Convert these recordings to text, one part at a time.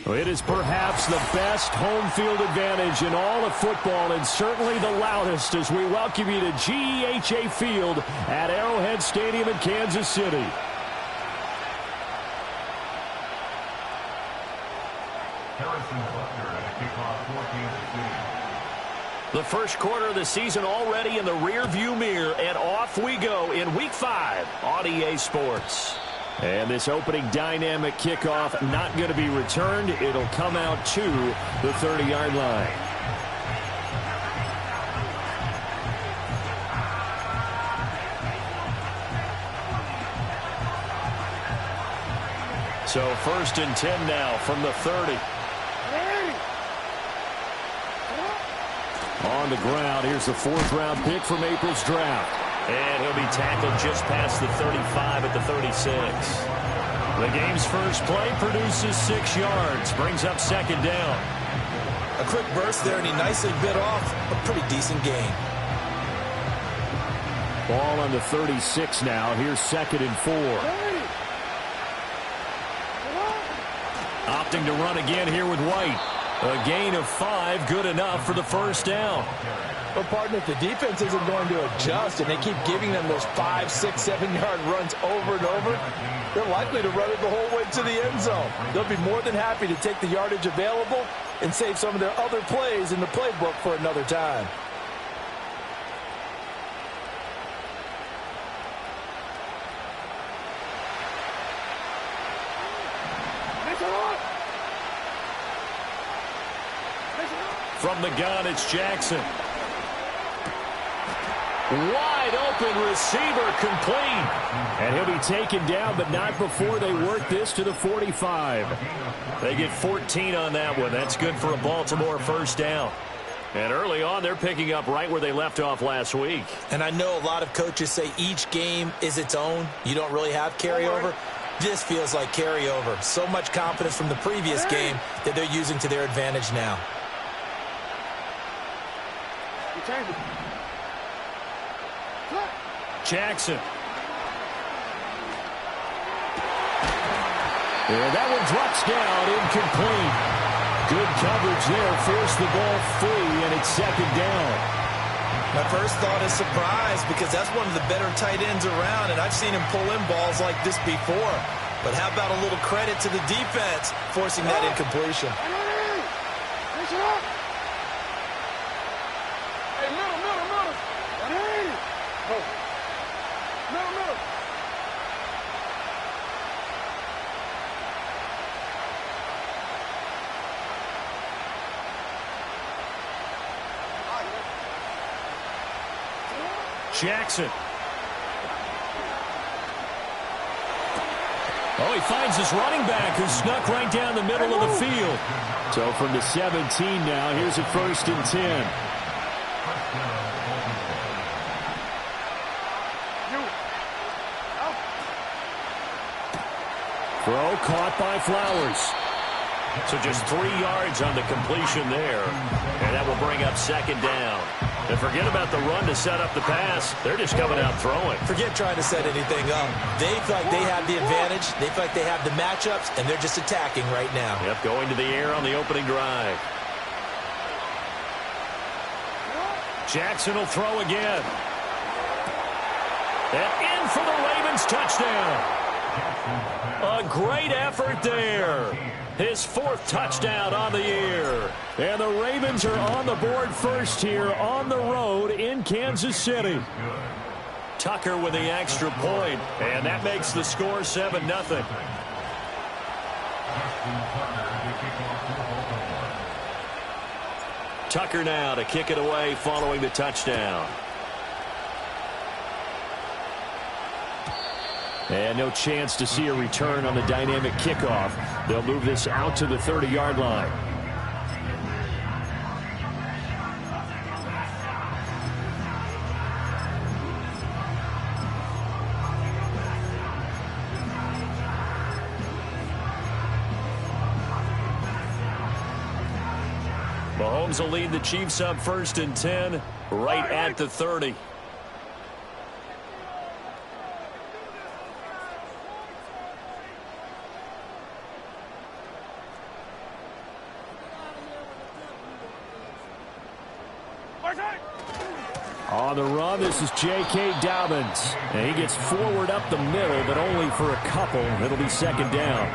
Well, it is perhaps the best home field advantage in all of football, and certainly the loudest, as we welcome you to GEHA Field at Arrowhead Stadium in Kansas City. The first quarter of the season already in the rearview mirror, and off we go in Week 5 on EA Sports. And this opening dynamic kickoff not going to be returned. It'll come out to the 30-yard line. So 1st and 10 now from the 30. On the ground, here's the 4th-round pick from April's draft. And he'll be tackled just past the 35 at the 36. The game's first play produces 6 yards, brings up 2nd down. A quick burst there, and he nicely bit off a pretty decent gain. Ball on the 36 now. Here's 2nd and 4. Opting to run again here with White. A gain of 5, good enough for the 1st down. But, partner, if the defense isn't going to adjust and they keep giving them those 5, 6, 7-yard runs over and over, they're likely to run it the whole way to the end zone. They'll be more than happy to take the yardage available and save some of their other plays in the playbook for another time. From the gun, it's Jackson. Wide open receiver, complete. And he'll be taken down, but not before they work this to the 45. They get 14 on that one. That's good for a Baltimore 1st down. And early on, they're picking up right where they left off last week. And I know a lot of coaches say each game is its own. You don't really have carryover. This feels like carryover. So much confidence from the previous game that they're using to their advantage now. Jackson. Yeah, that one drops down, incomplete. Good coverage there, forced the ball free, and it's 2nd down. My first thought is surprise, because that's one of the better tight ends around, and I've seen him pull in balls like this before. But how about a little credit to the defense forcing that incompletion? Jackson. Oh, he finds his running back who snuck right down the middle of the field. So from the 17 now, here's a 1st and 10. Throw caught by Flowers. So just 3 yards on the completion there. And that will bring up 2nd down. And forget about the run to set up the pass. They're just coming out throwing. Forget trying to set anything up. They feel like they have the advantage. They feel like they have the matchups, and they're just attacking right now. Yep, going to the air on the opening drive. Jackson will throw again. And in for the Ravens touchdown. A great effort there. His 4th touchdown on the year. And the Ravens are on the board first here on the road in Kansas City. Tucker with the extra point, and that makes the score 7-0. Tucker now to kick it away following the touchdown. And no chance to see a return on the dynamic kickoff. They'll move this out to the 30-yard line. Mahomes will lead the Chiefs up 1st and 10 right at the 30. On the run, this is J.K. Dobbins. And he gets forward up the middle, but only for a couple. It'll be second down.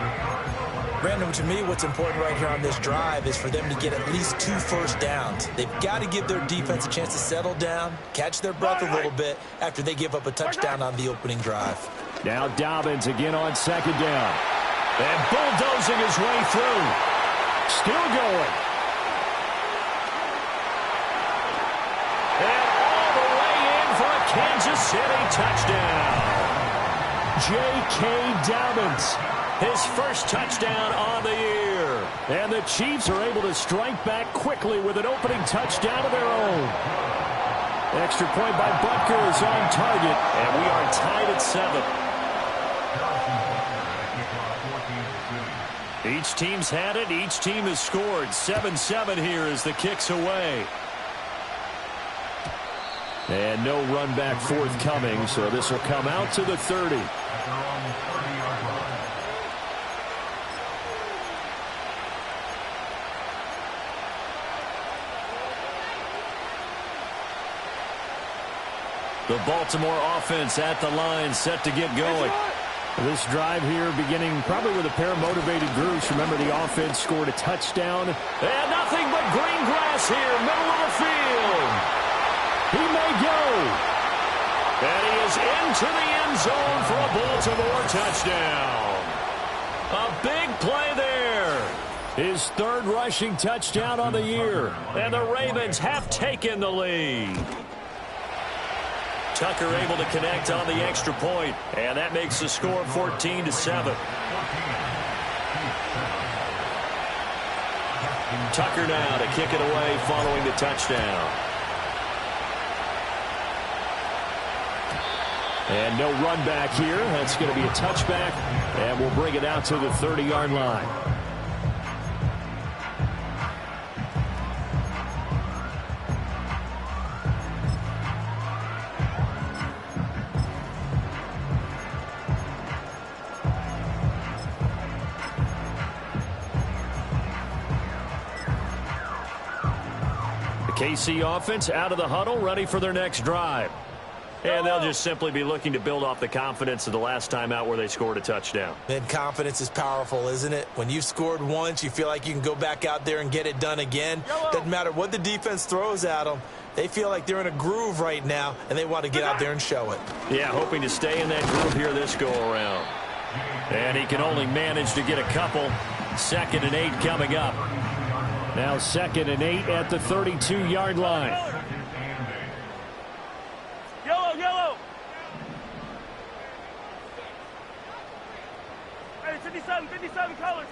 Brandon, to me, what's important right here on this drive is for them to get at least 2 first downs. They've got to give their defense a chance to settle down, catch their breath a little bit after they give up a touchdown on the opening drive. Now Dobbins again on second down. And bulldozing his way through. Still going. And all the way in for a Kansas City touchdown. J.K. Dobbins. His first touchdown on the year. And the Chiefs are able to strike back quickly with an opening touchdown of their own. Extra point by Butker is on target. And we are tied at 7. Each team's had it. Each team has scored. 7-7 here as the kick's away. And no run back forthcoming, so this will come out to the 30. The Baltimore offense at the line, set to get going. This drive here beginning probably with a pair of motivated groups. Remember, the offense scored a touchdown. And nothing but green grass here, middle of the field. He may go. And he is into the end zone for a Baltimore touchdown. A big play there. His third rushing touchdown on the year. And the Ravens have taken the lead. Tucker able to connect on the extra point, and that makes the score 14-7. Tucker now to kick it away following the touchdown. And no run back here. That's going to be a touchback, and we'll bring it out to the 30-yard line. KC offense out of the huddle, ready for their next drive. And they'll just simply be looking to build off the confidence of the last time out where they scored a touchdown. And confidence is powerful, isn't it? When you've scored once, you feel like you can go back out there and get it done again. Doesn't matter what the defense throws at them. They feel like they're in a groove right now, and they want to get out there and show it. Yeah, hoping to stay in that groove here this go-around. And he can only manage to get a couple. 2nd and 8 coming up. Now 2nd and 8 at the 32-yard line. Yellow. Hey, 57 colors.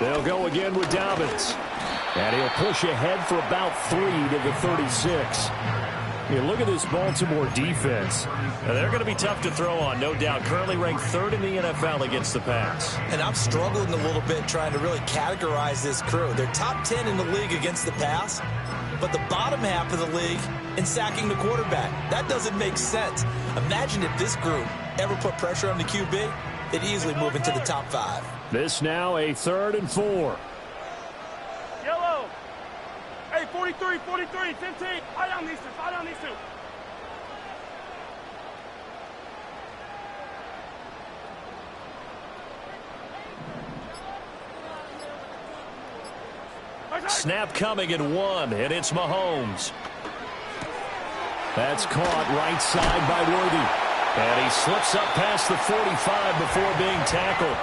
They'll go again with Dobbins. And he'll push ahead for about 3 to the 36. You look at this Baltimore defense. Now, they're going to be tough to throw on, no doubt. Currently ranked 3rd in the NFL against the pass. And I'm struggling a little bit trying to really categorize this crew. They're top 10 in the league against the pass, but the bottom half of the league in sacking the quarterback. That doesn't make sense. Imagine if this group ever put pressure on the QB, they'd easily move into the top 5. This now a 3rd and 4. Yellow. Hey, 43, 15. High down these two. Snap coming at 1, and it's Mahomes. That's caught right side by Worthy. And he slips up past the 45 before being tackled.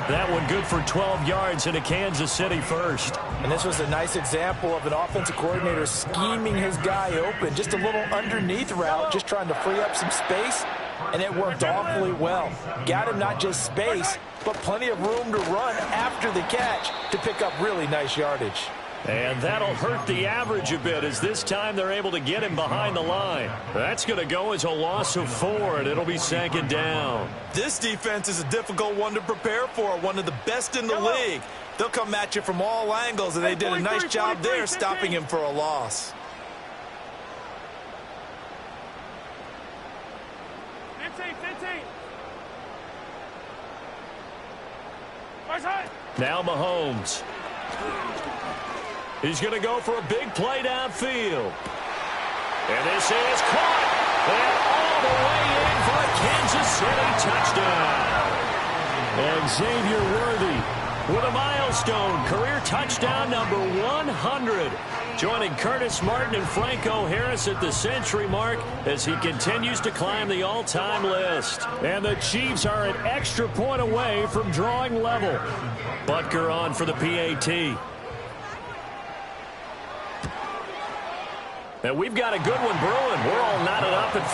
That one good for 12 yards and a Kansas City first. And this was a nice example of an offensive coordinator scheming his guy open. Just a little underneath route, just trying to free up some space. And it worked awfully well. Got him not just space, but plenty of room to run after the catch to pick up really nice yardage. And that'll hurt the average a bit as this time they're able to get him behind the line. That's going to go as a loss of 4, and it'll be 2nd down. This defense is a difficult one to prepare for, one of the best in the league. They'll come at you from all angles, and they did a nice job there stopping him for a loss. 15. Now Mahomes. He's going to go for a big play downfield. And this is caught. And all the way in for a Kansas City touchdown. And Xavier Worthy with a milestone career touchdown number 100. Joining Curtis Martin and Franco Harris at the century mark as he continues to climb the all-time list. And the Chiefs are an extra point away from drawing level. Butker on for the PAT. And we've got a good one brewing. We're all knotted up at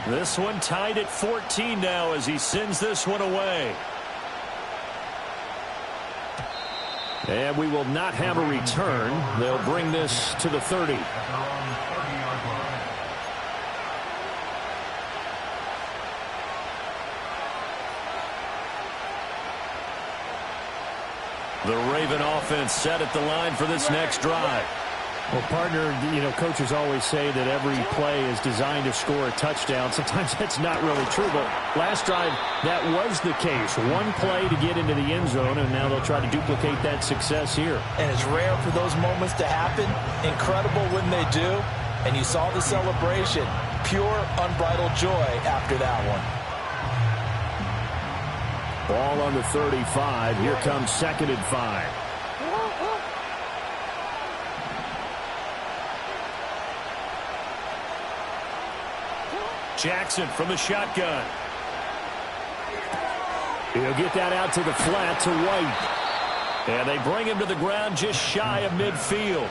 14. This one tied at 14 now as he sends this one away. And we will not have a return. They'll bring this to the 30. The Raven offense set at the line for this next drive. Well, partner, coaches always say that every play is designed to score a touchdown. Sometimes that's not really true, but last drive, that was the case. One play to get into the end zone, and now they'll try to duplicate that success here. And it's rare for those moments to happen. Incredible when they do. And you saw the celebration. Pure, unbridled joy after that one. Ball on the 35. Here comes 2nd and 5. Jackson from the shotgun. He'll get that out to the flat to White. And they bring him to the ground just shy of midfield.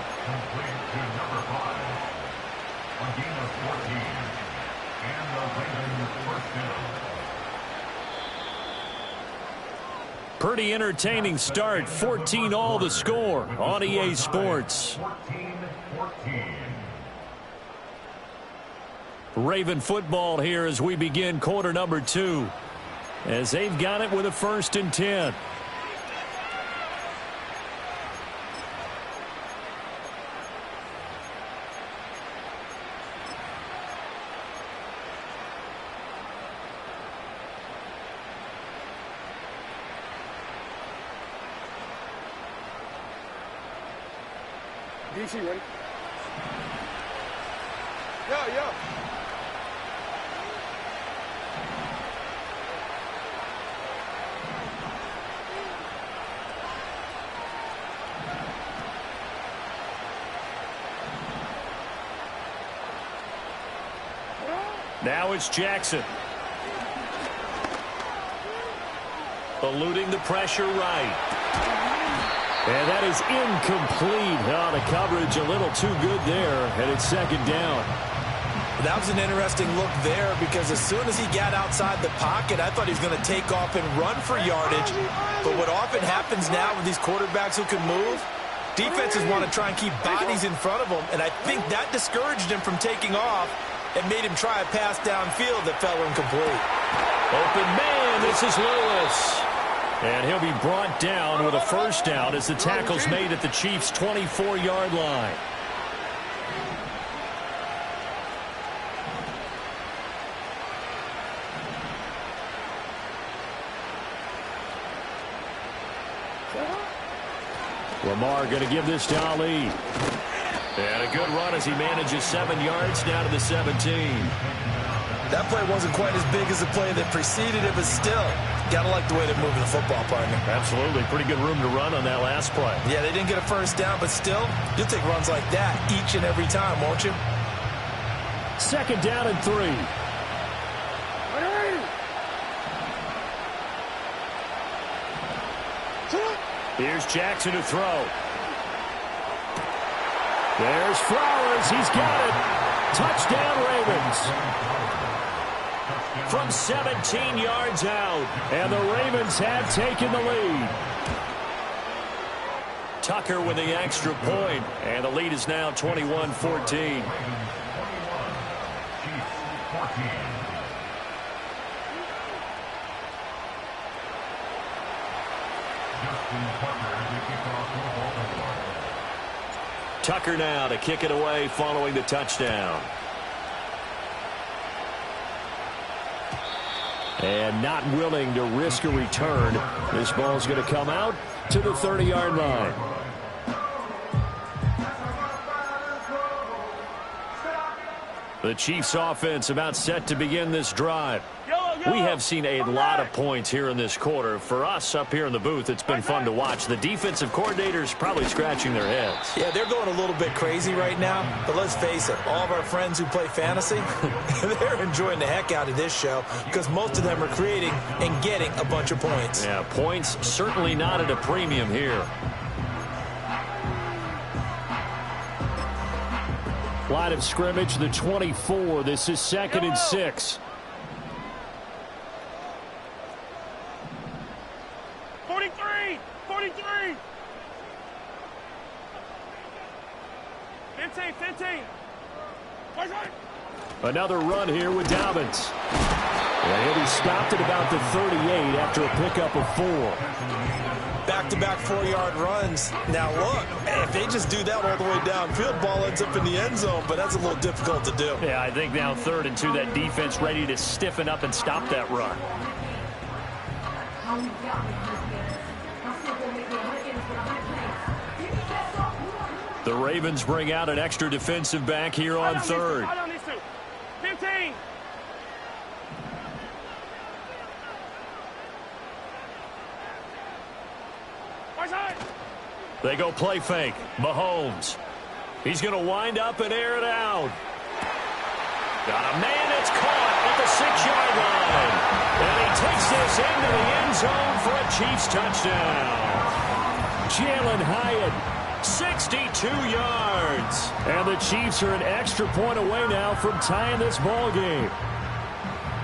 Pretty entertaining start. 14 all the score on EA Sports. Raven football here as we begin quarter number 2. As they've got it with a 1st and 10. DC ready? Yeah. Now it's Jackson. Eluding the pressure right. And that is incomplete. Oh, the coverage a little too good there, and it's 2nd down. That was an interesting look there because as soon as he got outside the pocket, I thought he was going to take off and run for yardage. But what often happens now with these quarterbacks who can move, defenses want to try and keep bodies in front of them, and I think that discouraged him from taking off and made him try a pass downfield that fell incomplete. Open man, this is Lewis. And he'll be brought down with a 1st down as the tackle's made at the Chiefs' 24-yard line. Lamar going to give this to Ali. And a good run as he manages 7 yards down to the 17. That play wasn't quite as big as the play that preceded it, but still, gotta like the way they're moving the football, partner. Absolutely. Pretty good room to run on that last play. Yeah, they didn't get a 1st down, but still, you'll take runs like that each and every time, won't you? 2nd down and 3. Here's Jackson to throw. There's Flowers. He's got it. Touchdown, Ravens. From 17 yards out. And the Ravens have taken the lead. Tucker with the extra point. And the lead is now 21-14. Tucker now to kick it away following the touchdown. And not willing to risk a return. This ball's going to come out to the 30-yard line. The Chiefs offense about set to begin this drive. We have seen a lot of points here in this quarter. For us up here in the booth, it's been fun to watch. The defensive coordinators probably scratching their heads. Yeah, they're going a little bit crazy right now. But let's face it, all of our friends who play fantasy, they're enjoying the heck out of this show because most of them are creating and getting a bunch of points. Yeah, points certainly not at a premium here. Line of scrimmage, the 24. This is 2nd and 6. 43! 43! 15, 15! Another run here with Dobbins. And he'll be stopped at about the 38 after a pickup of 4. Back-to-back 4-yard runs. Now, look, if they just do that all the way downfield, ball ends up in the end zone, but that's a little difficult to do. Yeah, I think now 3rd and 2, that defense ready to stiffen up and stop that run. The Ravens bring out an extra defensive back here on 3rd. 15! They go play fake. Mahomes. He's going to wind up and air it out. Got a man that's caught at the 6-yard line. And he takes this into the end zone for a Chiefs touchdown. Jalen Hyatt, 62 yards. And the Chiefs are an extra point away now from tying this ball game.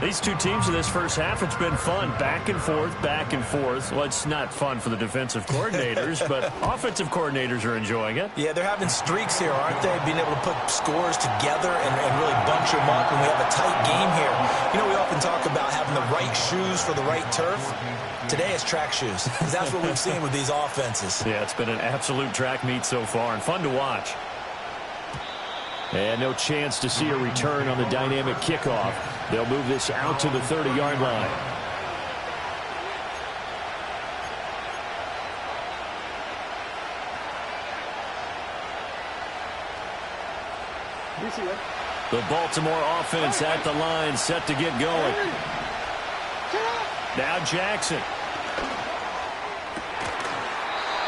These two teams in this first half, it's been fun. Back and forth, back and forth. Well, it's not fun for the defensive coordinators, but offensive coordinators are enjoying it. Yeah, they're having streaks here, aren't they? Being able to put scores together and really bunch them up when we have a tight game here. You know, we often talk about having the right shoes for the right turf. Today it's track shoes, because that's what we've seen with these offenses. Yeah, it's been an absolute track meet so far and fun to watch. And no chance to see a return on the dynamic kickoff. They'll move this out to the 30-yard line. The Baltimore offense at the line, set to get going. Now Jackson.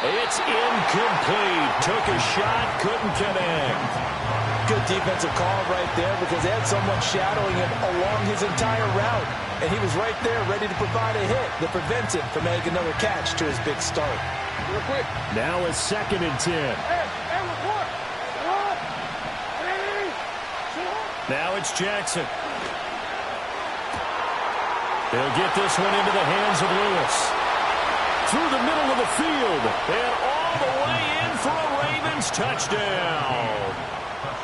It's incomplete. Took a shot, couldn't connect. Good defensive call right there because they had someone shadowing him along his entire route. And he was right there ready to provide a hit that prevents him from making another catch to his big start. Real quick. Now it's 2nd and 10. report. Now it's Jackson. They'll get this one into the hands of Lewis. Through the middle of the field. And all the way in for a Ravens touchdown.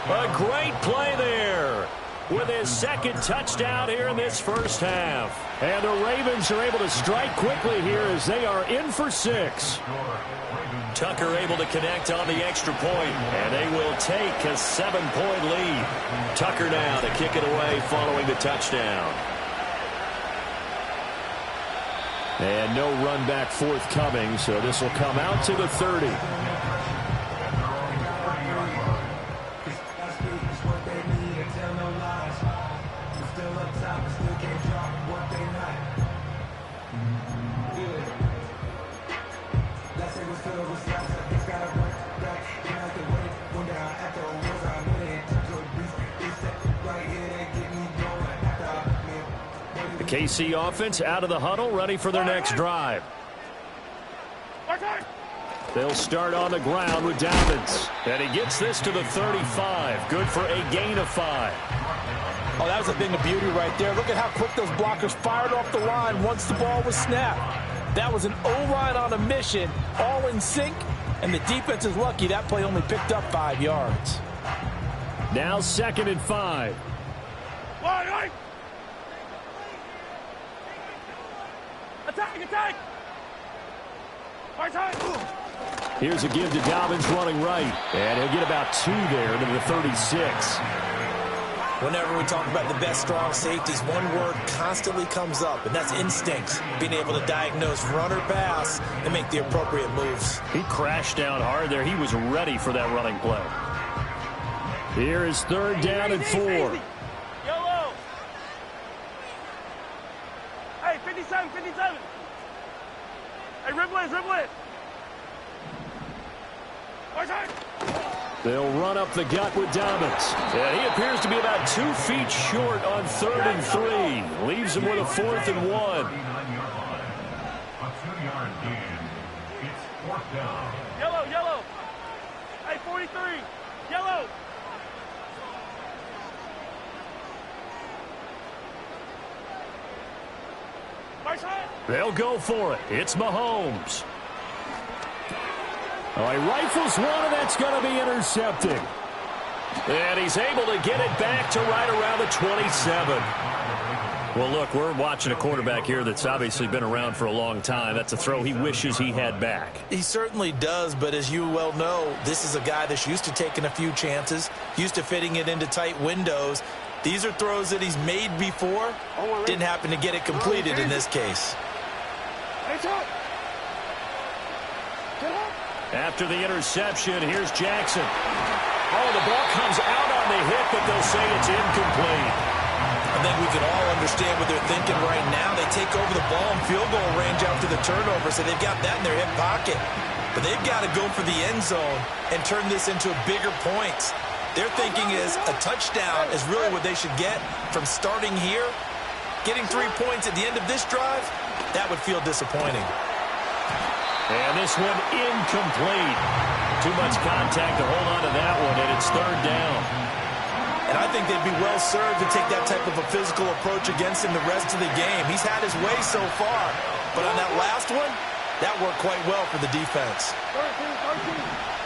A great play there with his 2nd touchdown here in this first half. And the Ravens are able to strike quickly here as they are in for 6. Tucker able to connect on the extra point, and they will take a 7-point lead. Tucker now to kick it away following the touchdown. And no run back forthcoming, so this will come out to the 30. KC offense out of the huddle, ready for their next drive. They'll start on the ground with Dobbins. And he gets this to the 35. Good for a gain of 5. Oh, that was a thing of beauty right there. Look at how quick those blockers fired off the line once the ball was snapped. That was an O-line on a mission, all in sync, and the defense is lucky that play only picked up 5 yards. Now 2nd and 5. Attack! Right side! Here's a give to Dobbins running right. And he'll get about 2 there to the 36. Whenever we talk about the best strong safeties, one word constantly comes up, and that's instincts. Being able to diagnose run or pass and make the appropriate moves. He crashed down hard there. He was ready for that running play. Here is 3rd down and 4. Yellow. Hey, 57, 57. Hey, Riblet, Riblet. They'll run up the gut with Dobbins. And he appears to be about 2 feet short on 3rd and 3. Leaves him with a 4th and 1. A 2-yard gain. It's 4th down. Yellow, yellow. Hey, 43. Yellow. They'll go for it. It's Mahomes. Oh, he rifles one, and that's going to be intercepted. And he's able to get it back to right around the 27. Well, look, we're watching a quarterback here that's obviously been around for a long time. That's a throw he wishes he had back. He certainly does, but as you well know, this is a guy that's used to taking a few chances, used to fitting it into tight windows. These are throws that he's made before. Didn't happen to get it completed in this case. After the interception, here's Jackson. Oh, the ball comes out on the hit, but they'll say it's incomplete. I think we can all understand what they're thinking right now. They take over the ball in field goal range after the turnover, so they've got that in their hip pocket. But they've got to go for the end zone and turn this into bigger points. Their thinking is a touchdown is really what they should get from starting here. Getting 3 points at the end of this drive, that would feel disappointing. And this one incomplete. Too much contact to hold on to that one, and it's 3rd down. And I think they'd be well served to take that type of a physical approach against him the rest of the game. He's had his way so far, but on that last one, that worked quite well for the defense. 13, 13.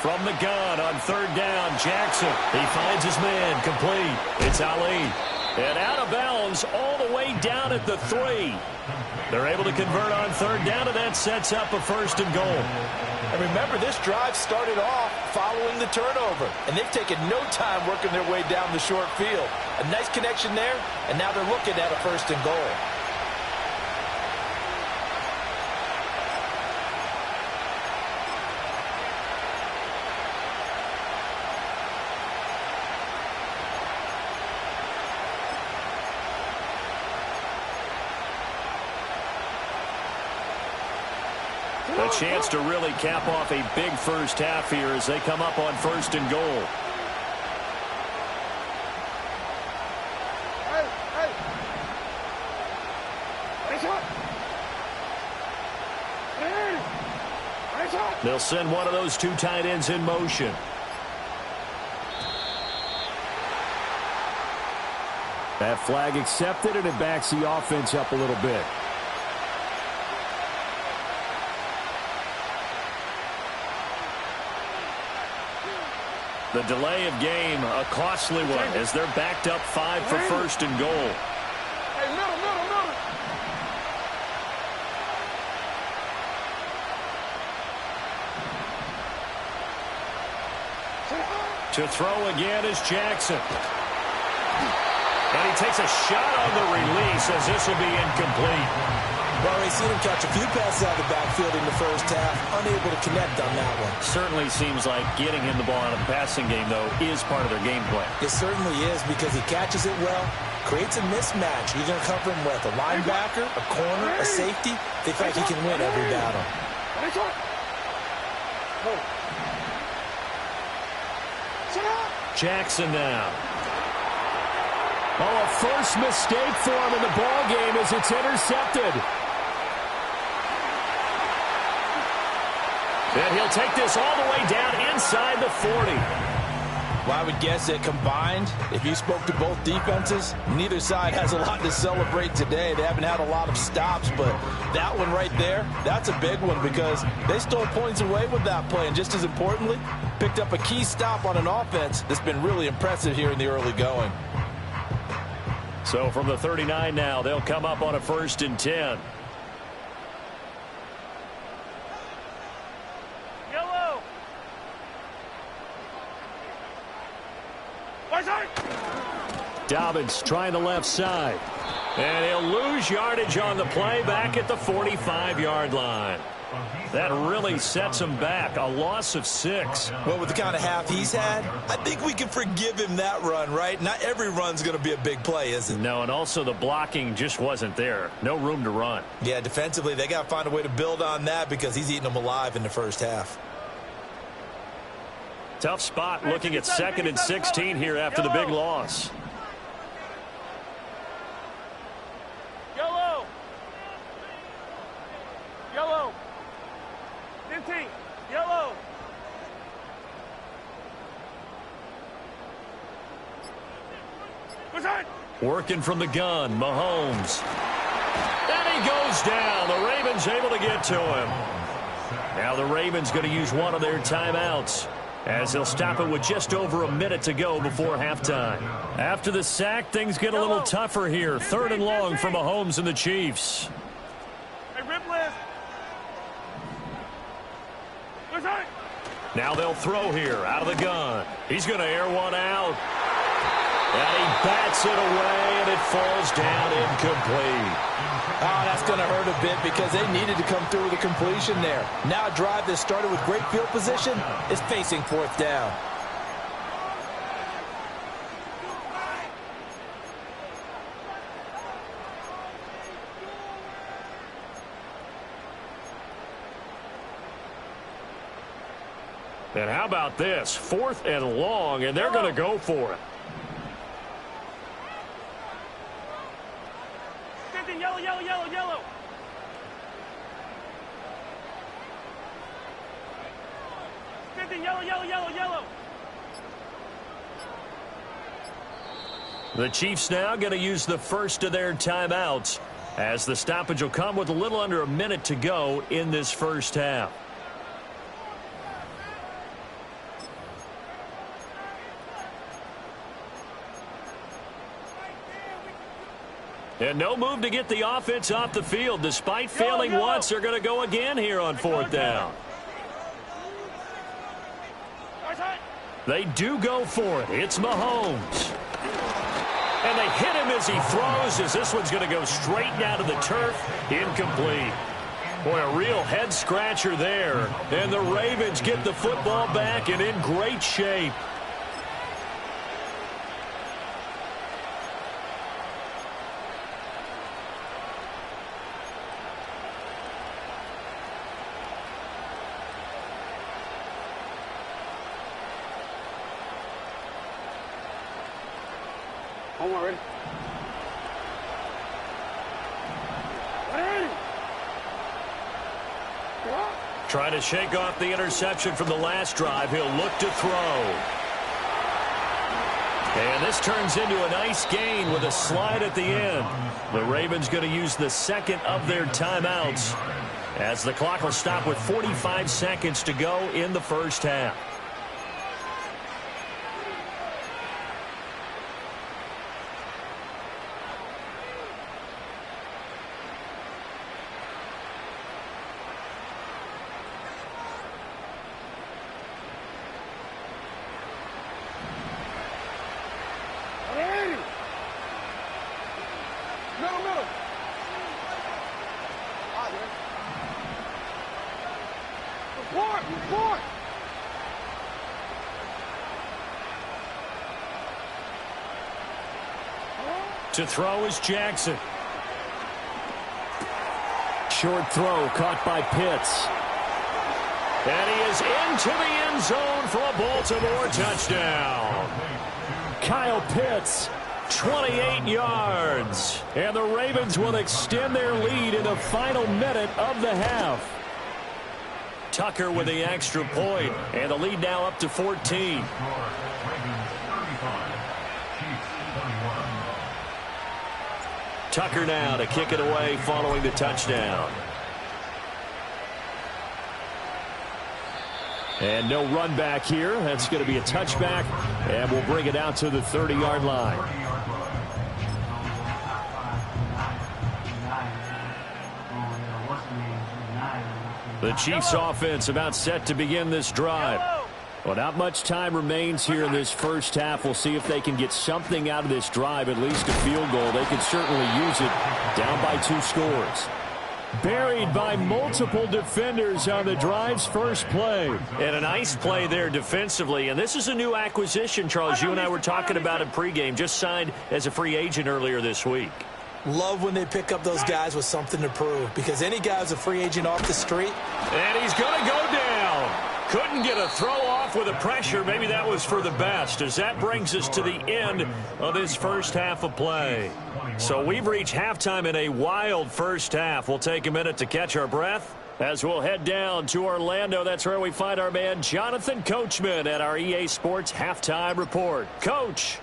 From the gun on 3rd down, Jackson. He finds his man, complete. It's Ali. And out of bounds all the way down at the 3. They're able to convert on 3rd down, and that sets up a 1st and goal. And remember, this drive started off following the turnover, and they've taken no time working their way down the short field. A nice connection there, and now they're looking at a 1st and goal. A chance to really cap off a big first half here as they come up on 1st and goal. They'll send one of those 2 tight ends in motion. That flag accepted, and it backs the offense up a little bit. The delay of game, a costly one, as they're backed up 5 for 1st and goal. Hey, middle. To throw again is Jackson. And he takes a shot on the release as this will be incomplete. Well, we've seen him catch a few passes out of the backfield in the first half, unable to connect on that one. Certainly seems like getting him the ball out of the passing game, though, is part of their game plan. It certainly is because he catches it well, creates a mismatch. You're going to cover him with a linebacker, a corner, a safety. They think he can win every battle. Jackson now. Oh, a first mistake for him in the ball game as it's intercepted. And he'll take this all the way down inside the 40. Well, I would guess that combined, if you spoke to both defenses, neither side has a lot to celebrate today. They haven't had a lot of stops, but that one right there, that's a big one because they stole points away with that play. And just as importantly, picked up a key stop on an offense that's been really impressive here in the early going. So from the 39 now, they'll come up on a 1st and 10. Yellow. Dobbins trying the left side. And he'll lose yardage on the play back at the 45-yard line. That really sets him back. A loss of 6. Well, with the kind of half he's had, I think we can forgive him that run, right? Not every run's going to be a big play, is it? No, and also the blocking just wasn't there. No room to run. Yeah, defensively, they got to find a way to build on that because he's eating them alive in the first half. Tough spot looking at 2nd and 16 here after the big loss. Yellow. Yellow. 15. Yellow. Working from the gun, Mahomes. And he goes down. The Ravens able to get to him. Now the Ravens going to use one of their timeouts, as they'll stop it with just over a minute to go before halftime. After the sack, things get a little tougher here. 3rd and long for Mahomes and the Chiefs. Hey, Ripley. Now they'll throw here out of the gun. He's going to air one out. And he bats it away, and it falls down incomplete. Oh, that's going to hurt a bit because they needed to come through with a completion there. Now a drive that started with great field position is facing 4th down. And how about this? 4th and long, and they're going to go for it. Yellow, yellow, yellow, yellow. Yellow, yellow, yellow, yellow. The Chiefs now going to use the first of their timeouts, as the stoppage will come with a little under a minute to go in this first half. And no move to get the offense off the field. Despite failing once, they're going to go again here on 4th down. They do go for it. It's Mahomes. And they hit him as he throws, as this one's going to go straight down to the turf. Incomplete. Boy, a real head-scratcher there. And the Ravens get the football back and in great shape. Ready? Trying to shake off the interception from the last drive. He'll look to throw. And this turns into a nice gain with a slide at the end. The Ravens going to use the 2nd of their timeouts, as the clock will stop with 45 seconds to go in the first half. To throw is Jackson. Short throw caught by Pitts. And he is into the end zone for a Baltimore touchdown. Kyle Pitts. 28 yards. And the Ravens will extend their lead in the final minute of the half. Tucker with the extra point. And the lead now up to 14. Tucker now to kick it away following the touchdown. And no run back here. That's going to be a touchback. And we'll bring it out to the 30-yard line. The Chiefs offense about set to begin this drive. Well, not much time remains here in this first half. We'll see if they can get something out of this drive, at least a field goal. They can certainly use it down by 2 scores. Buried by multiple defenders on the drive's first play. And a nice play there defensively. And this is a new acquisition, Charles. You and I were talking about it pregame. Just signed as a free agent earlier this week. Love when they pick up those guys with something to prove, because any guy who's a free agent off the street. And he's going to go down. Couldn't get a throw off with the pressure. Maybe that was for the best, as that brings us to the end of this first half of play. So we've reached halftime in a wild first half. We'll take a minute to catch our breath as we'll head down to Orlando. That's where we find our man Jonathan Coachman at our EA Sports Halftime Report. Coach.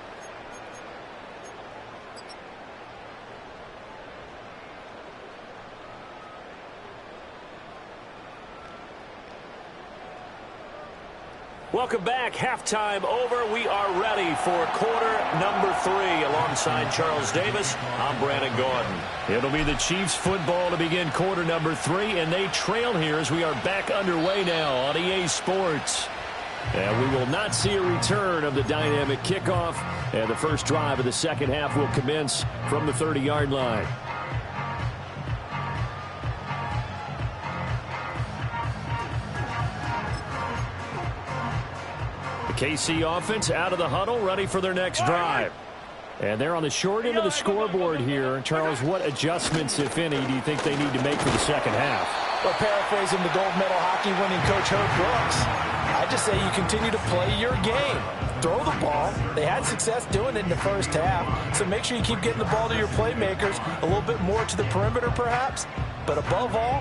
Welcome back. Halftime over. We are ready for quarter number 3. Alongside Charles Davis, I'm Brandon Gordon. It'll be the Chiefs football to begin quarter number 3, and they trail here as we are back underway now on EA Sports. And we will not see a return of the dynamic kickoff, and the first drive of the second half will commence from the 30-yard line. KC offense out of the huddle, ready for their next drive. And they're on the short end of the scoreboard here. Charles, what adjustments, if any, do you think they need to make for the second half? Well, paraphrasing the gold medal hockey winning coach Herb Brooks, I just say you continue to play your game. Throw the ball. They had success doing it in the first half, so make sure you keep getting the ball to your playmakers, a little bit more to the perimeter perhaps, but above all,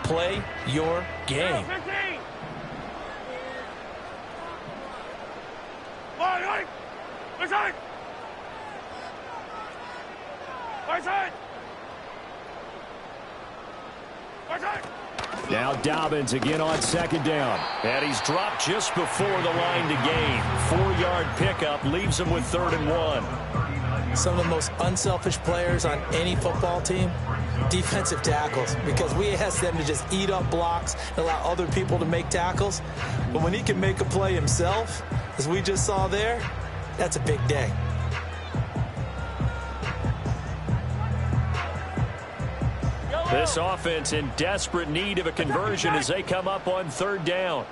play your game. Now Dobbins again on second down. And he's dropped just before the line to gain. 4-yard pickup leaves him with 3rd and 1. Some of the most unselfish players on any football team, defensive tackles, because we ask them to just eat up blocks and allow other people to make tackles. But when he can make a play himself, as we just saw there, that's a big day. This offense in desperate need of a conversion as they come up on 3rd down.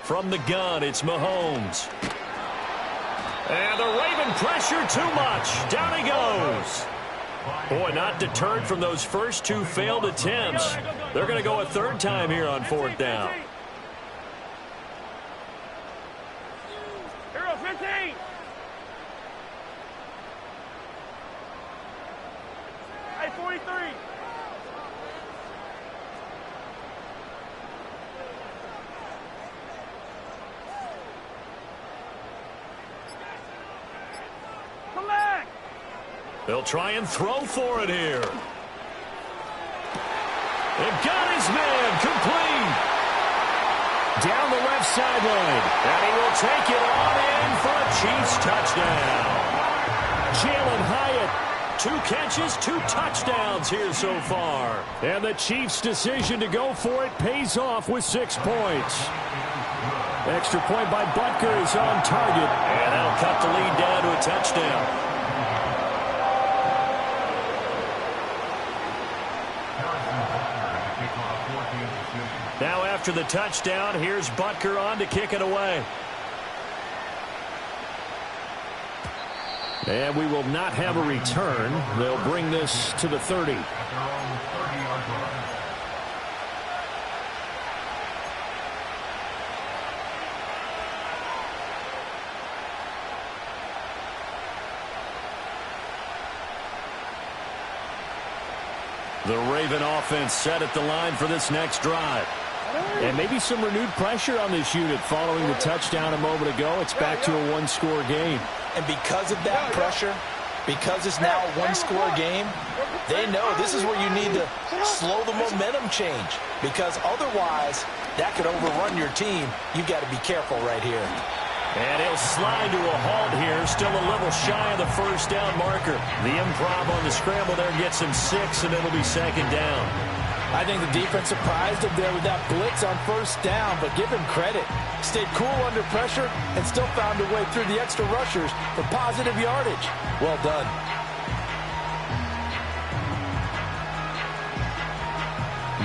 From the gun, it's Mahomes. And the Raven pressure too much. Down he goes. Boy, not deterred from those first 2 failed attempts. They're going to go a 3rd time here on 4th down. Hero 15. Hey, 43. Collect. They'll try and throw for it here. They've got his man complete. Down the left sideline. And he will take it on in for a Chiefs touchdown. Jalen Hyatt, 2 catches, 2 touchdowns here so far. And the Chiefs' decision to go for it pays off with 6 points. Extra point by Butker is on target. And that'll cut the lead down to a touchdown. Now after the touchdown, here's Butker on to kick it away. And we will not have a return. They'll bring this to the 30. The Raven offense set at the line for this next drive. And maybe some renewed pressure on this unit following the touchdown a moment ago. It's back to a one-score game. And because of that pressure, because it's now a one-score game, they know this is where you need to slow the momentum change. Because otherwise, that could overrun your team. You've got to be careful right here. And he'll slide to a halt here, still a little shy of the first down marker. The improv on the scramble there gets him 6, and it'll be second down. I think the defense surprised him there with that blitz on first down, but give him credit. Stayed cool under pressure and still found a way through the extra rushers for positive yardage. Well done.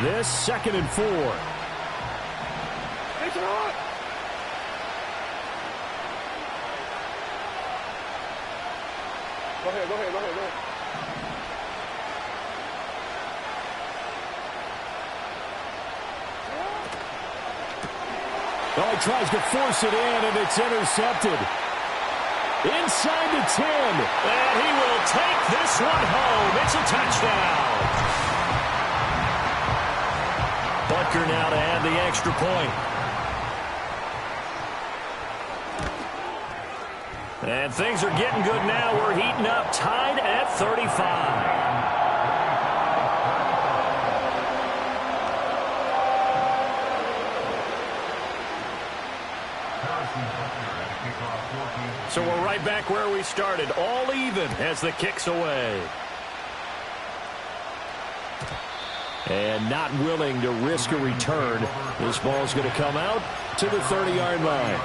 This 2nd and 4. It's on. Go ahead. Oh, he tries to force it in, and it's intercepted. Inside the 10. And he will take this one home. It's a touchdown. Butker now to add the extra point. And things are getting good now. We're heating up, tied at 35. So we're right back where we started, all even as the kick's away. And not willing to risk a return. This ball's going to come out to the 30-yard line.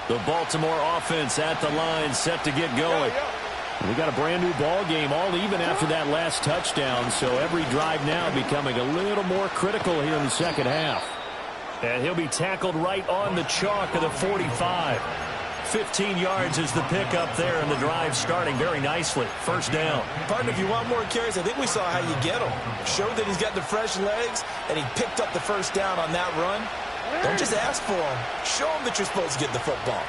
The Baltimore offense at the line, set to get going. We got a brand new ball game, all even after that last touchdown. So every drive now becoming a little more critical here in the second half. And he'll be tackled right on the chalk of the 45. 15 yards is the pickup there, and the drive starting very nicely. First down. Partner, if you want more carries, I think we saw how you get him. Showed that he's got the fresh legs, and he picked up the first down on that run. Don't just ask for him. Show him that you're supposed to get the football.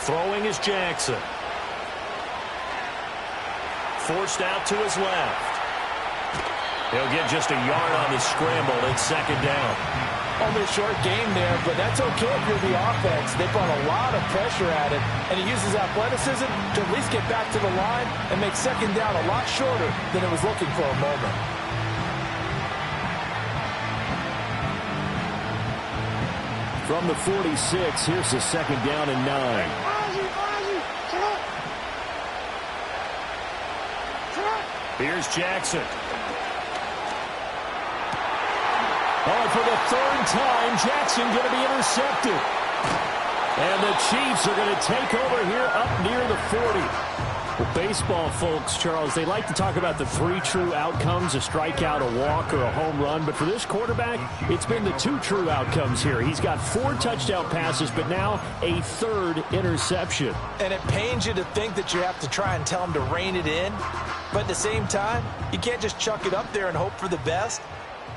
Throwing is Jackson. Forced out to his left. He'll get just a yard on the scramble. It's second down. Only a short game there, but that's okay if you're the offense. They brought a lot of pressure at it, and he uses athleticism to at least get back to the line and make second down a lot shorter than it was looking for a moment. From the 46, here's the second down and 9. Here's Jackson. Oh, for the third time, Jackson going to be intercepted. And the Chiefs are going to take over here up near the 40. Well, baseball folks, Charles, they like to talk about the 3 true outcomes, a strikeout, a walk, or a home run. But for this quarterback, it's been the 2 true outcomes here. He's got 4 touchdown passes, but now a 3rd interception. And it pains you to think that you have to try and tell him to rein it in. But at the same time, you can't just chuck it up there and hope for the best.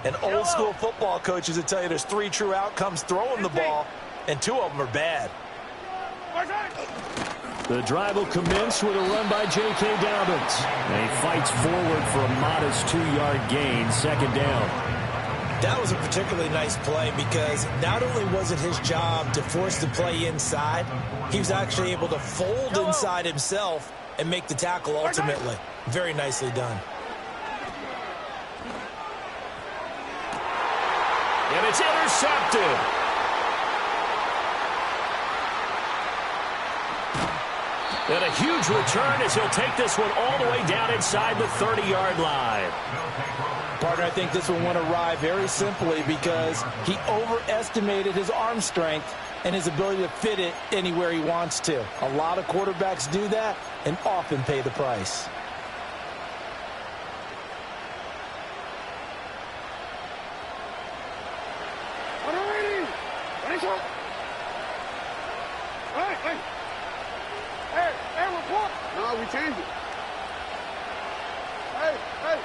And old school football coaches will tell you there's 3 true outcomes throwing the ball, and 2 of them are bad. The drive will commence with a run by J.K. Dobbins. And he fights forward for a modest 2-yard gain, second down. That was a particularly nice play because not only was it his job to force the play inside, he was actually able to fold inside himself and make the tackle ultimately. Very nicely done. And it's intercepted. And a huge return as he'll take this one all the way down inside the 30-yard line. Partner, I think this one went awry very simply because he overestimated his arm strength and his ability to fit it anywhere he wants to. A lot of quarterbacks do that and often pay the price. change it. Hey, hey.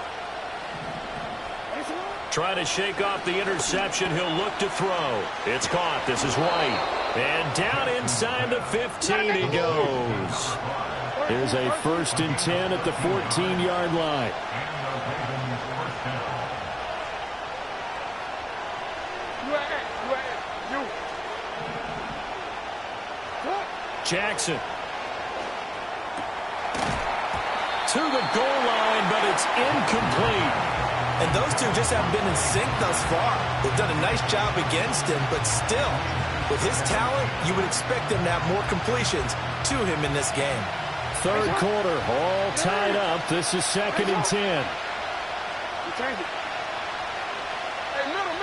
Trying to shake off the interception. He'll look to throw. It's caught. This is White. And down inside the 15 he goes. Here's a 1st and 10 at the 14-yard line. Jackson. To the goal line, but it's incomplete. And those two just haven't been in sync thus far. They've done a nice job against him, but still, with his talent, you would expect him to have more completions to him in this game. 3rd quarter, all tied up. This is 2nd and 10. You change it. Hey, middle.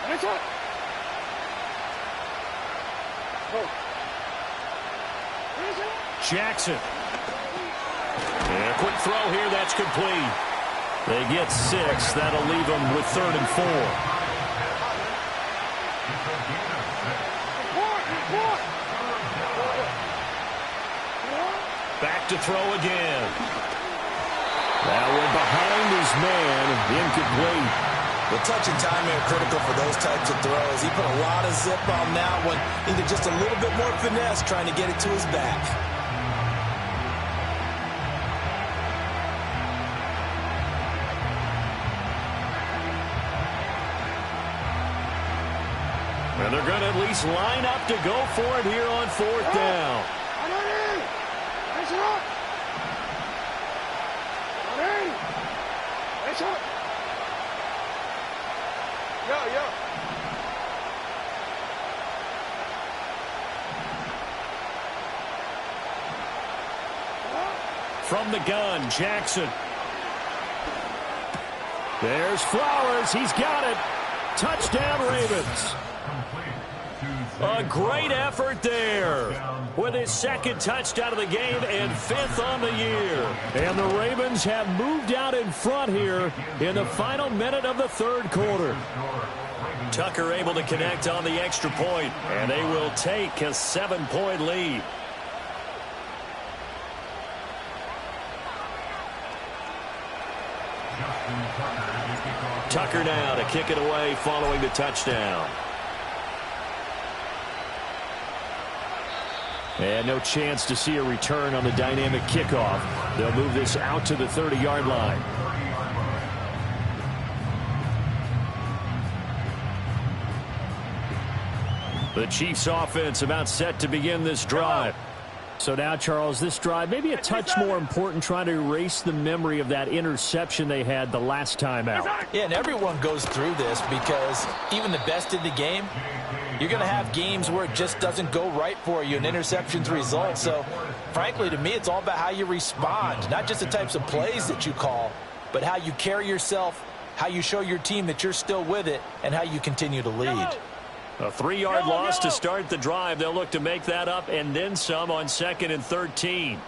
Nice up. Go. Jackson. And a quick throw here. That's complete. They get 6. That'll leave them with 3rd and 4. Back to throw again. That one behind his man. Incomplete. The touch and timing are critical for those types of throws. He put a lot of zip on that one. Needed just a little bit more finesse trying to get it to his back. And they're going to at least line up to go for it here on 4th down. From the gun, Jackson. There's Flowers. He's got it. Touchdown, Ravens. A great effort there with his 2nd touchdown of the game and 5th on the year. And the Ravens have moved out in front here in the final minute of the 3rd quarter. Tucker able to connect on the extra point, and they will take a 7-point lead. Tucker now to kick it away following the touchdown. And no chance to see a return on the dynamic kickoff. They'll move this out to the 30-yard line. The Chiefs offense about set to begin this drive. So now, Charles, this drive maybe a touch more important, trying to erase the memory of that interception they had the last time out. Yeah, and everyone goes through this because even the best in the game, you're going to have games where it just doesn't go right for you, and interceptions result. So, frankly, to me, it's all about how you respond, not just the types of plays that you call, but how you carry yourself, how you show your team that you're still with it, and how you continue to lead. A 3-yard loss to start the drive. They'll look to make that up and then some on 2nd and 13.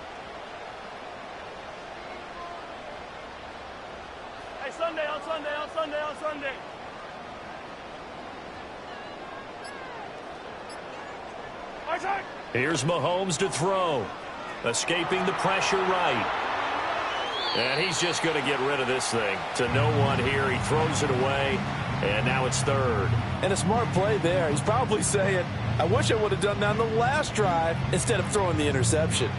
Hey, Sunday. Here's Mahomes to throw. Escaping the pressure right. And he's just going to get rid of this thing. To no one here. He throws it away. And now it's 3rd. And a smart play there. He's probably saying, I wish I would have done that on the last drive instead of throwing the interception.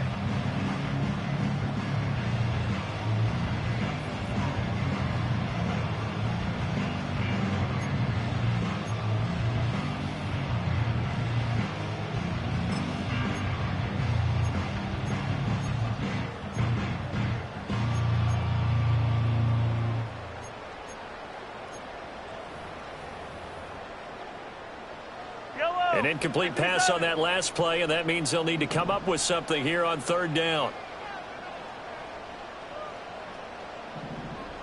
An incomplete pass on that last play, and that means they'll need to come up with something here on 3rd down.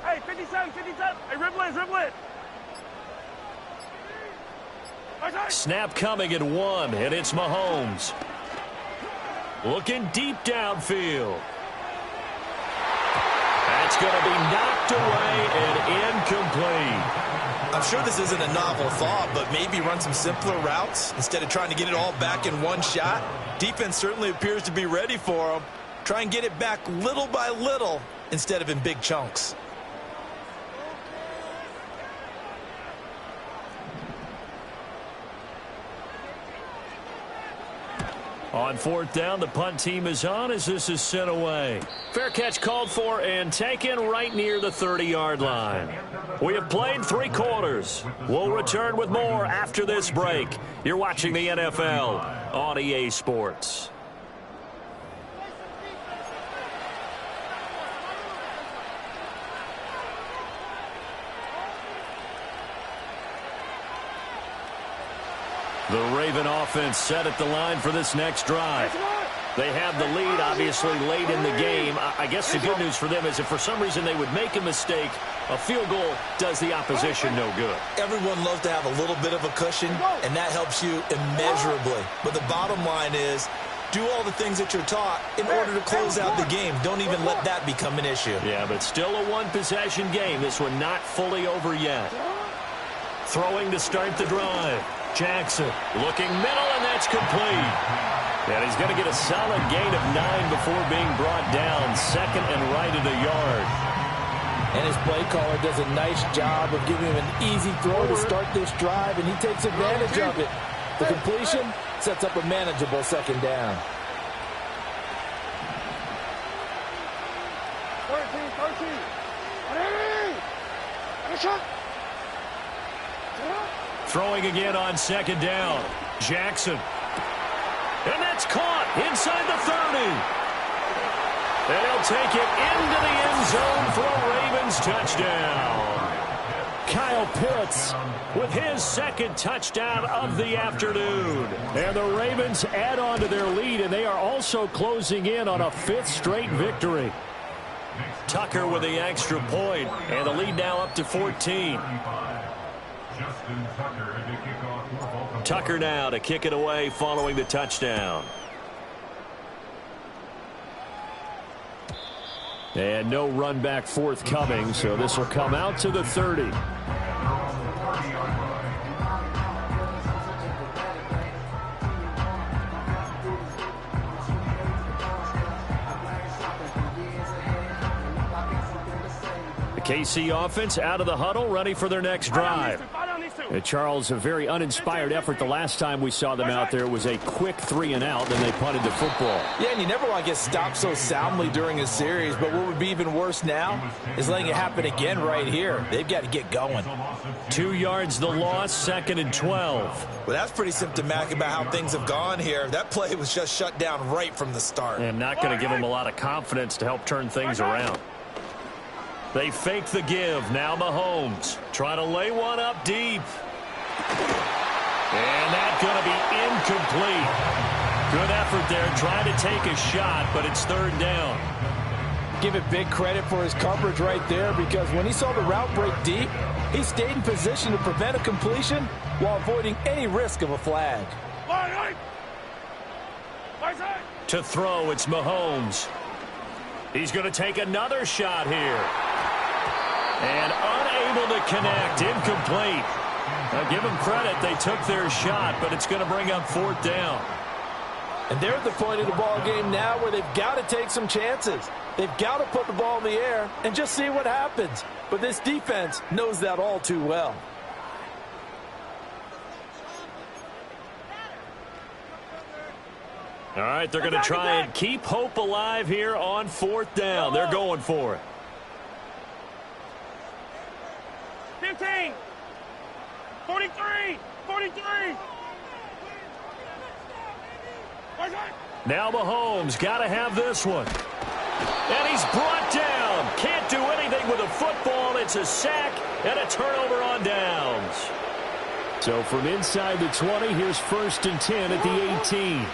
Hey, 57. Hey, ribble it. Snap coming at 1, and it's Mahomes. Looking deep downfield. That's going to be knocked away and incomplete. I'm I'm sure this isn't a novel thought, but maybe run some simpler routes instead of trying to get it all back in one shot. Defense certainly appears to be ready for them. Try and get it back little by little instead of in big chunks. On fourth down, the punt team is on as this is sent away. Fair catch called for and taken right near the 30-yard line. We have played 3 quarters. We'll return with more after this break. You're watching the NFL on EA Sports. The Raven offense set at the line for this next drive. They have the lead, obviously, late in the game. I guess the good news for them is if for some reason they would make a mistake, a field goal does the opposition no good. Everyone loves to have a little bit of a cushion, and that helps you immeasurably. But the bottom line is, do all the things that you're taught in order to close out the game. Don't even let that become an issue. Yeah, but still a one-possession game. This one not fully over yet. Throwing to start the drive. Jackson looking middle, and that's complete. And he's going to get a solid gain of 9 before being brought down. Second and right at a yard. And his play caller does a nice job of giving him an easy throw to start this drive, and he takes advantage of it. The completion sets up a manageable second down. 13. Throwing again on second down. Jackson. And that's caught inside the 30. And he'll take it into the end zone for a Ravens touchdown. Kyle Pitts with his second touchdown of the afternoon. And the Ravens add on to their lead, and they are also closing in on a 5th straight victory. Tucker with the extra point, and the lead now up to 14. Tucker now to kick it away following the touchdown. And no run back forthcoming, so this will come out to the 30. The KC offense out of the huddle, ready for their next drive. Charles, a very uninspired effort the last time we saw them out there. Was a quick 3-and-out, then they punted the football. Yeah, and you never want to get stopped so soundly during a series, but what would be even worse now is letting it happen again right here. They've got to get going. 2 yards the loss, 2nd and 12. Well, that's pretty symptomatic about how things have gone here. That play was just shut down right from the start. And not going to give them a lot of confidence to help turn things around. They fake the give. Now Mahomes trying to lay one up deep. And that's going to be incomplete. Good effort there trying to take a shot, but it's 3rd down. Give it big credit for his coverage right there, because when he saw the route break deep, he stayed in position to prevent a completion while avoiding any risk of a flag. To throw, it's Mahomes. He's going to take another shot here. And unable to connect, incomplete. Now give them credit, they took their shot, but it's going to bring up 4th down. And they're at the point of the ball game now where they've got to take some chances. They've got to put the ball in the air and just see what happens. But this defense knows that all too well. All right, they're going to try and keep hope alive here on 4th down. They're going for it. 15. 43. 43. Now Mahomes got to have this one. And he's brought down. Can't do anything with a football. It's a sack and a turnover on downs. So from inside the 20, here's 1st and 10 at the 18.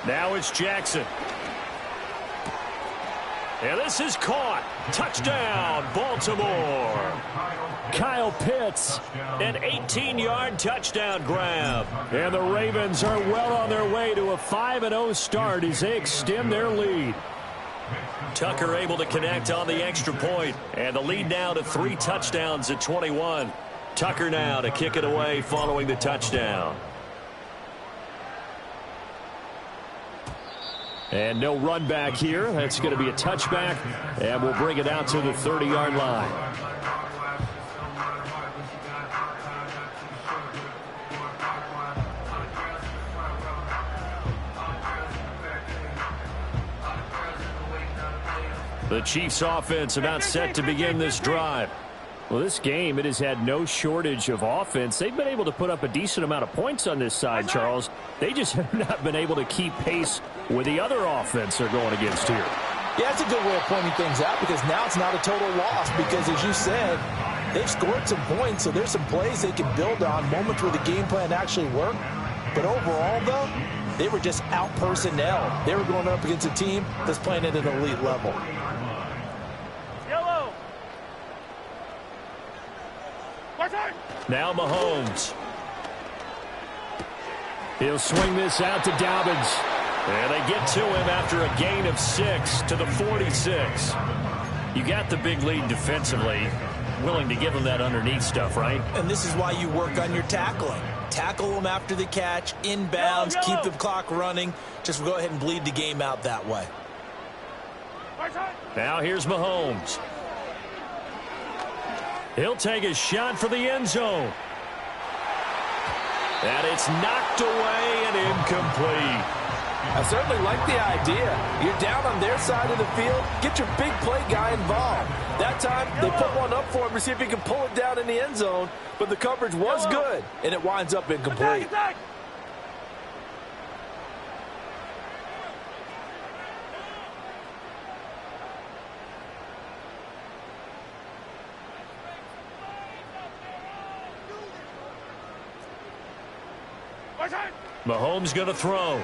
Now it's Jackson. And this is caught. Touchdown, Baltimore. Kyle Pitts, an 18-yard touchdown grab. And the Ravens are well on their way to a 5-0 start as they extend their lead. Tucker able to connect on the extra point. And the lead now to 3 touchdowns at 21. Tucker now to kick it away following the touchdown. And no run back here. That's going to be a touchback. And we'll bring it out to the 30-yard line. The Chiefs offense about set to begin this drive. Well, this game, it has had no shortage of offense. They've been able to put up a decent amount of points on this side, Charles. They just have not been able to keep pace with the other offense they're going against here. Yeah, that's a good way of pointing things out because now it's not a total loss because, as you said, they've scored some points, so there's some plays they can build on, moments where the game plan actually worked. But overall, though, they were just out-personnel. They were going up against a team that's playing at an elite level. Now Mahomes. He'll swing this out to Dobbins. And they get to him after a gain of 6 to the 46. You got the big lead defensively. Willing to give him that underneath stuff, right? And this is why you work on your tackling. Tackle them after the catch, inbounds, keep the clock running. Just go ahead and bleed the game out that way. Now here's Mahomes. He'll take a shot for the end zone. And it's knocked away and incomplete. I certainly like the idea. You're down on their side of the field. Get your big play guy involved. That time, they put one up for him to see if he can pull it down in the end zone. But the coverage was good, and it winds up incomplete. Mahomes going to throw.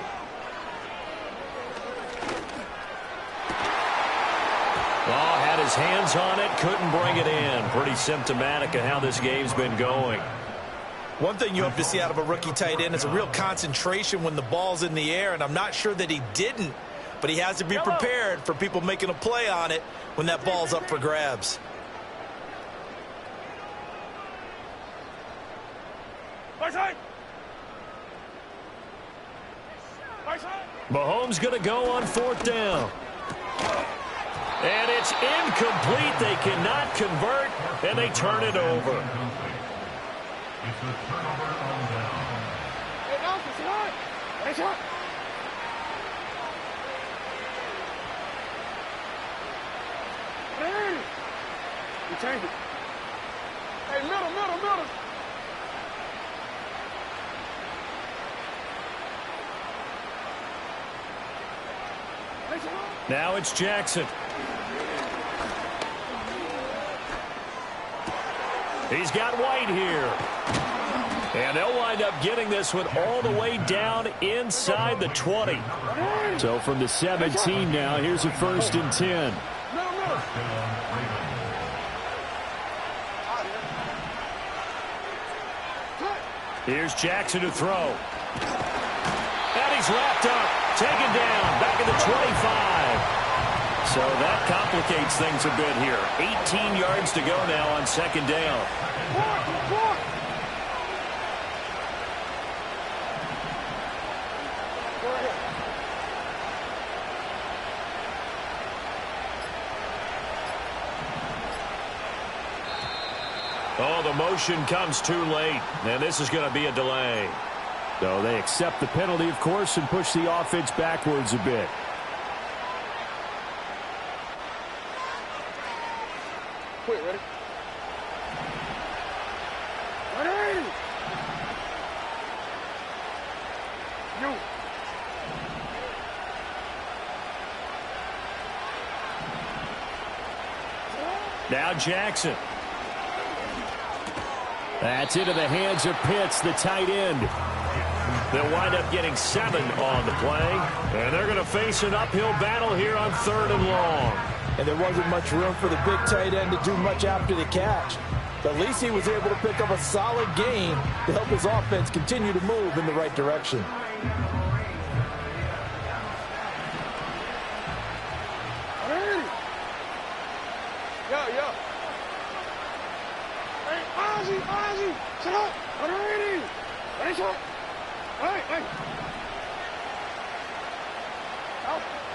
Oh, had his hands on it, couldn't bring it in. Pretty symptomatic of how this game's been going. One thing you hope to see out of a rookie tight end is a real concentration when the ball's in the air, and I'm not sure that he didn't, but he has to be prepared for people making a play on it when that ball's up for grabs. Mahomes going to go on 4th down. And it's incomplete. They cannot convert, and they turn it over. Hey, middle. Now it's Jackson. He's got White here. And they'll wind up getting this one all the way down inside the 20. So from the 17 now, here's a 1st and 10. Here's Jackson to throw. And he's wrapped up, taken down, back at the 25. So that complicates things a bit here. 18 yards to go now on 2nd down. Oh, the motion comes too late, and this is going to be a delay. So they accept the penalty, of course, and push the offense backwards a bit. Quick, ready? Ready! You. Now Jackson. That's into the hands of Pitts, the tight end. They'll wind up getting 7 on the play. And they're going to face an uphill battle here on 3rd and long. and there wasn't much room for the big tight end to do much after the catch. But at least he was able to pick up a solid gain to help his offense continue to move in the right direction.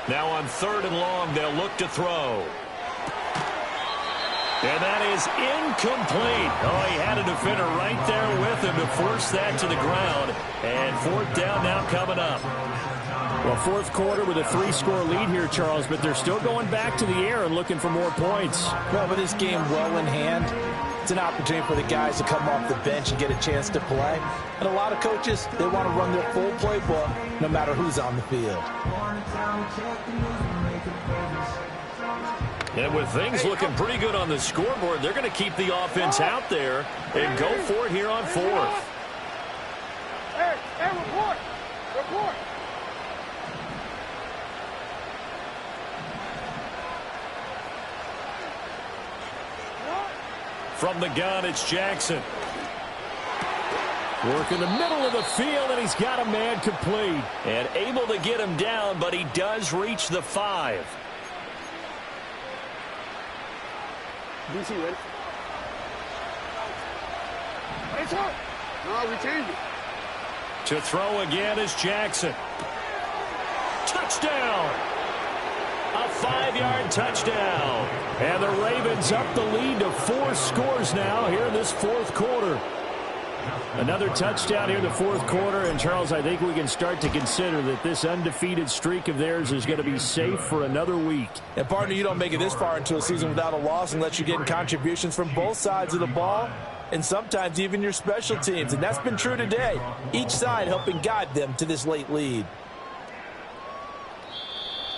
Now on 3rd and long, they'll look to throw. And that is incomplete. Oh, he had a defender right there with him to force that to the ground. And 4th down now coming up. Well, 4th quarter with a 3-score lead here, Charles, but they're still going back to the air and looking for more points. Well, with this game well in hand, it's an opportunity for the guys to come off the bench and get a chance to play. And a lot of coaches, they want to run their full playbook no matter who's on the field. And with things looking pretty good on the scoreboard, they're going to keep the offense out there and go for it here on 4th. Hey, report. From the gun, it's Jackson. Work in the middle of the field, and he's got a man complete. And able to get him down, but he does reach the 5. DC, ready? It's up. No, we change it. To throw again is Jackson. Touchdown! A 5-yard touchdown. And the Ravens up the lead to 4 scores now here in this 4th quarter. Another touchdown here in the 4th quarter. And, Charles, I think we can start to consider that this undefeated streak of theirs is going to be safe for another week. And, partner, you don't make it this far into a season without a loss unless you're getting contributions from both sides of the ball and sometimes even your special teams. And that's been true today. Each side helping guide them to this late lead.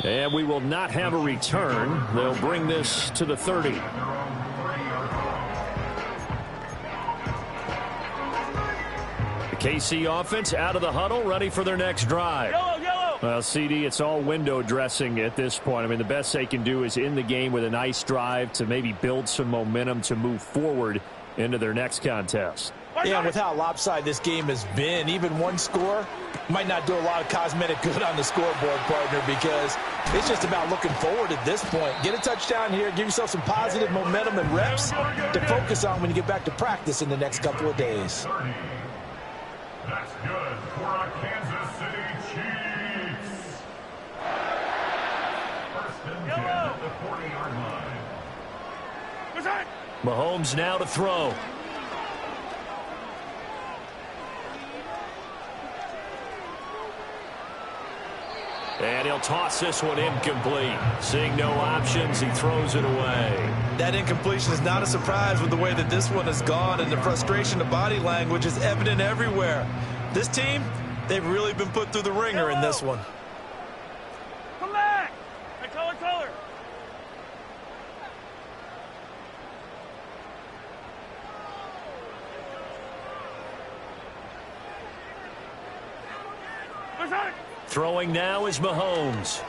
And we will not have a return. They'll bring this to the 30. The KC offense out of the huddle, ready for their next drive. Yellow. Well, CD, it's all window dressing at this point. I mean, the best they can do is in the game with a nice drive to maybe build some momentum to move forward into their next contest. Yeah, and with how lopsided this game has been, even one score might not do a lot of cosmetic good on the scoreboard, partner, because it's just about looking forward at this point. Get a touchdown here, give yourself some positive momentum and reps to focus on when you get back to practice in the next couple of days. That's good for our Kansas City Chiefs. 1st and 10 at the 40-yard line. Mahomes now to throw. And he'll toss this one incomplete. Seeing no options, he throws it away. That incompletion is not a surprise with the way that this one has gone, and the frustration of body language is evident everywhere. This team, they've really been put through the ringer in this one. Come back. Hey, color. Throwing now is Mahomes.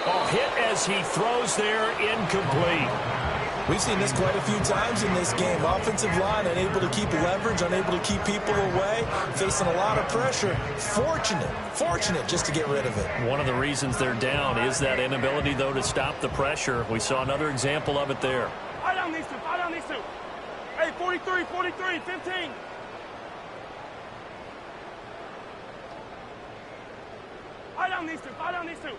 Oh, hit as he throws there, incomplete. We've seen this quite a few times in this game. Offensive line unable to keep leverage, unable to keep people away, facing a lot of pressure. Fortunate just to get rid of it. One of the reasons they're down is that inability, though, to stop the pressure. We saw another example of it there. Fire down these two. Hey, 43, 15. Fire down these two.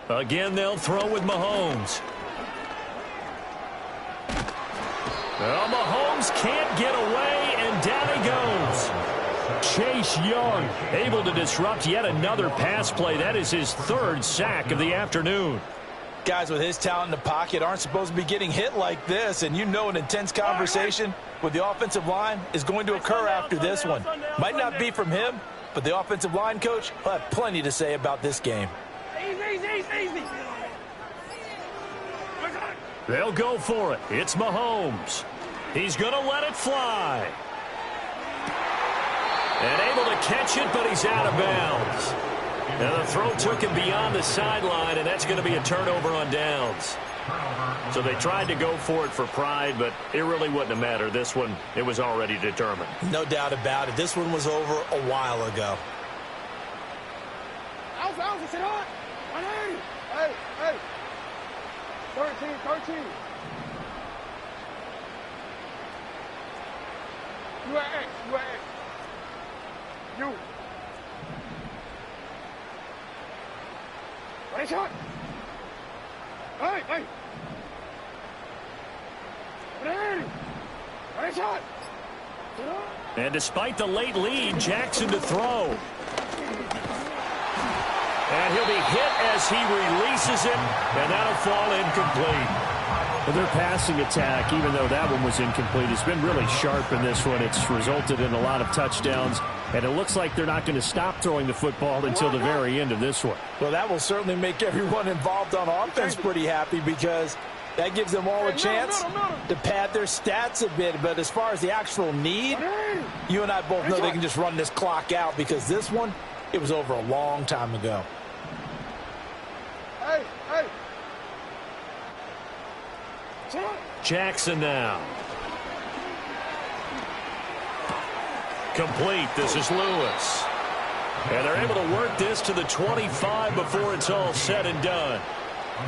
Again, they'll throw with Mahomes. Well, Mahomes can't get away, and down he goes. Chase Young able to disrupt yet another pass play. That is his 3rd sack of the afternoon. Guys with his talent in the pocket aren't supposed to be getting hit like this, and you know an intense conversation with the offensive line is going to occur after this one. Might not be from him, but the offensive line coach will have plenty to say about this game. Easy. They'll go for it. It's Mahomes. He's going to let it fly. And able to catch it, but he's out of bounds. Now the throw took him beyond the sideline, and that's going to be a turnover on downs. So they tried to go for it for pride, but it really wouldn't have mattered. This one, it was already determined. No doubt about it. This one was over a while ago. Alpha, sit hot. 180. Hey. 13. You at X. You. Ready, shot. Hey. 180. Ready, shot. And despite the late lead, Jackson to throw. And he'll be hit as he releases it, and that'll fall incomplete. Well, their passing attack, even though that one was incomplete, has been really sharp in this one. It's resulted in a lot of touchdowns, and it looks like they're not going to stop throwing the football until the very end of this one. Well, that will certainly make everyone involved on offense pretty happy because that gives them all a chance to pad their stats a bit. But as far as the actual need, you and I both know they can just run this clock out because this one, it was over a long time ago. Hey. Jackson now. Complete. This is Lewis. And they're able to work this to the 25 before it's all said and done.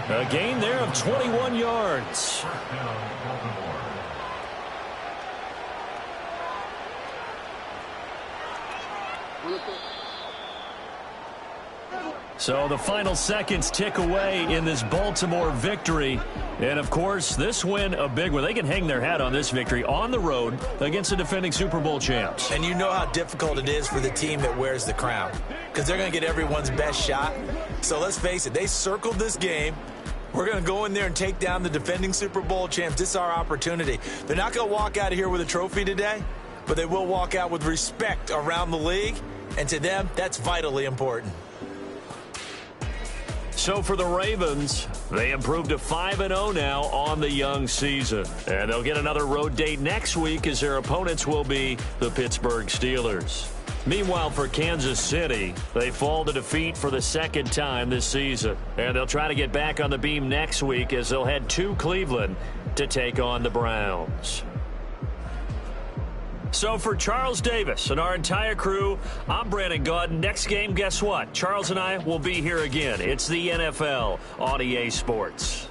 A gain there of 21 yards. So the final seconds tick away in this Baltimore victory. And, of course, this win a big one. They can hang their hat on this victory on the road against the defending Super Bowl champs. And you know how difficult it is for the team that wears the crown because they're going to get everyone's best shot. So let's face it, they circled this game. We're going to go in there and take down the defending Super Bowl champs. This is our opportunity. They're not going to walk out of here with a trophy today, but they will walk out with respect around the league. And to them, that's vitally important. So for the Ravens, they improved to 5-0 now on the young season. And they'll get another road date next week as their opponents will be the Pittsburgh Steelers. Meanwhile, for Kansas City, they fall to defeat for the second time this season. And they'll try to get back on the beam next week as they'll head to Cleveland to take on the Browns. So for Charles Davis and our entire crew, I'm Brandon Gaudin. Next game, guess what? Charles and I will be here again. It's the NFL on EA Sports.